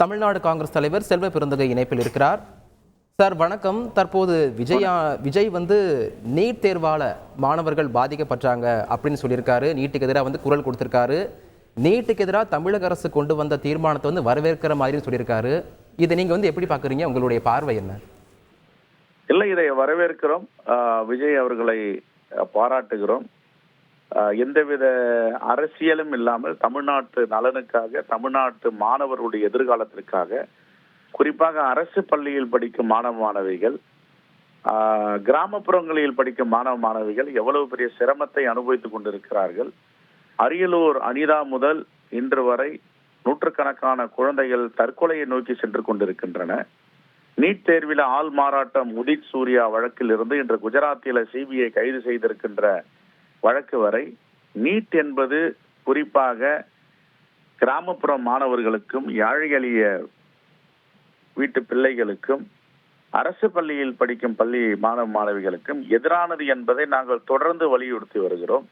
தமிழ்நாடு காங்கிரஸ் தலைவர் செல்வ பெருந்தகை இணைப்பில் இருக்கிறார். சார் வணக்கம். தற்போது விஜய் நீட் தேர்வால மாணவர்கள் பாதிக்கப்பட்டாங்க அப்படின்னு சொல்லியிருக்காரு. நீட்டுக்கு எதிராக குரல் கொடுத்திருக்காரு. நீட்டுக்கு எதிராக தமிழக அரசு கொண்டு வந்த தீர்மானத்தை வரவேற்கிற மாதிரி சொல்லியிருக்காரு. இதை நீங்க எப்படி பாக்குறீங்க? உங்களுடைய பார்வை என்ன? இல்லை, இதை வரவேற்கிறோம். விஜய் அவர்களை பாராட்டுகிறோம். எந்தவித அரசியலும் இல்லாமல் தமிழ்நாட்டு நலனுக்காக, தமிழ்நாட்டு மாணவர்களுடைய எதிர்காலத்திற்காக, குறிப்பாக அரசு பள்ளியில் படிக்கும் மாணவ மாணவிகள், கிராமப்புறங்களில் படிக்கும் மாணவ மாணவிகள் எவ்வளவு பெரிய சிரமத்தை அனுபவித்துக் கொண்டிருக்கிறார்கள். அரியலூர் அனிதா முதல் இன்று வரை நூற்றுக்கணக்கான குழந்தைகள் தற்கொலையை நோக்கி சென்று கொண்டிருக்கின்றன. நீட் தேர்வில் ஆள் மாறாட்டம் உதித் சூர்யா வழக்கில் இருந்து இன்று குஜராத்தில் சிபிஐ கைது செய்திருக்கின்ற வழக்கு வரை நீட் என்பது குறிப்பாக கிராமப்புற மாணவர்களுக்கும், ஏழை எளிய வீட்டு பிள்ளைகளுக்கும், அரசு பள்ளியில் படிக்கும் பள்ளி மாணவ மாணவிகளுக்கும் எதிரானது என்பதை நாங்கள் தொடர்ந்து வலியுறுத்தி வருகிறோம்.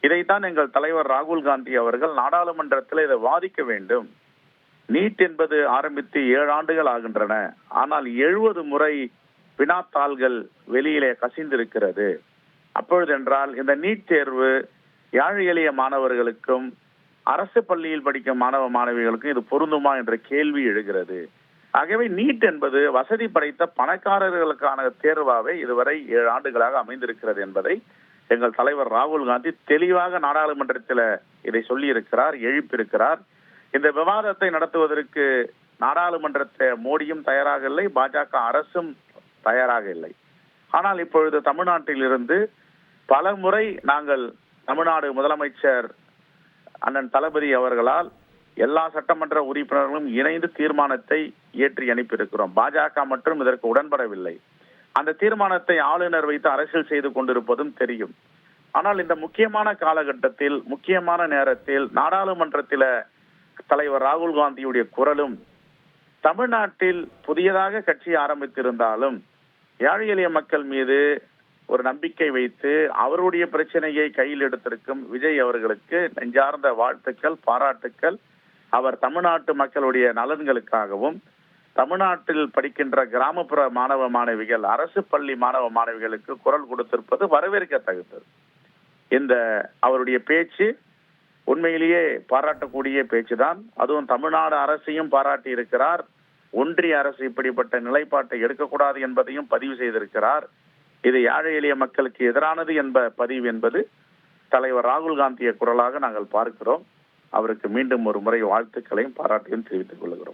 இதைத்தான் எங்கள் தலைவர் ராகுல் காந்தி அவர்கள் நாடாளுமன்றத்தில் இதை வாதிக்க வேண்டும். நீட் என்பது ஆரம்பித்து 7 ஆண்டுகள் ஆகின்றன. ஆனால் 70 முறை வினாத்தாள்கள் வெளியிலே கசிந்திருக்கிறது. அப்பொழுது என்றால் இந்த நீட் தேர்வு ஏழை எளிய மாணவர்களுக்கும் அரசு பள்ளியில் படிக்கும் மாணவ மாணவிகளுக்கும் இது பொருந்துமா என்ற கேள்வி எழுகிறது. ஆகவே நீட் என்பது வசதி படைத்த பணக்காரர்களுக்கான தேர்வாகவே இதுவரை 7 ஆண்டுகளாக அமைந்திருக்கிறது என்பதை எங்கள் தலைவர் ராகுல் காந்தி தெளிவாக நாடாளுமன்றத்தில் இதை சொல்லி இருக்கிறார், எழுப்பியிருக்கிறார். இந்த விவாதத்தை நடத்துவதற்கு நாடாளுமன்றத்தை மோடியும் தயாராக இல்லை, பாஜக அரசும் தயாராக இல்லை. ஆனால் இப்பொழுது தமிழ்நாட்டில் இருந்து பல முறை நாங்கள் தமிழ்நாடு முதலமைச்சர் அண்ணன் தளபதி அவர்களால் எல்லா சட்டமன்ற உறுப்பினர்களும் இணைந்து தீர்மானத்தை ஏற்றி அனுப்பியிருக்கிறோம். பாஜக மற்றும் இதற்கு உடன்படவில்லை. அந்த தீர்மானத்தை ஆளுநர் வைத்து அரசியல் செய்து கொண்டிருப்பதும் தெரியும். ஆனால் இந்த முக்கியமான காலகட்டத்தில், முக்கியமான நேரத்தில் நாடாளுமன்றத்தில் தலைவர் ராகுல் காந்தியுடைய குரலும், தமிழ்நாட்டில் புதியதாக கட்சி ஆரம்பித்திருந்தாலும் ஏழை எளிய மக்கள் மீது ஒரு நம்பிக்கை வைத்து அவருடைய பிரச்சனையை கையில் எடுத்திருக்கும் விஜய் அவர்களுக்கு நெஞ்சார்ந்த வாழ்த்துக்கள், பாராட்டுக்கள். அவர் தமிழ்நாட்டு மக்களுடைய நலன்களுக்காகவும், தமிழ்நாட்டில் படிக்கின்ற கிராமப்புற மாணவ மாணவிகள், அரசு பள்ளி மாணவ மாணவிகளுக்கு குரல் கொடுத்திருப்பது வரவேற்கத்தக்கது. இந்த அவருடைய பேச்சு உண்மையிலேயே பாராட்டக்கூடிய பேச்சுதான். அதுவும் தமிழ்நாடு அரசையும் பாராட்டி இருக்கிறார். ஒன்றிய அரசு இப்படிப்பட்ட நிலைப்பாட்டை எடுக்கக்கூடாது என்பதையும் பதிவு செய்திருக்கிறார். இது ஏழை எளிய மக்களுக்கு எதிரானது என்ப பதிவு என்பது தலைவர் ராகுல் காந்திய குரலாக நாங்கள் பார்க்கிறோம். அவருக்கு மீண்டும் ஒரு முறை வாழ்த்துக்களையும் பாராட்டையும் தெரிவித்துக் கொள்கிறோம்.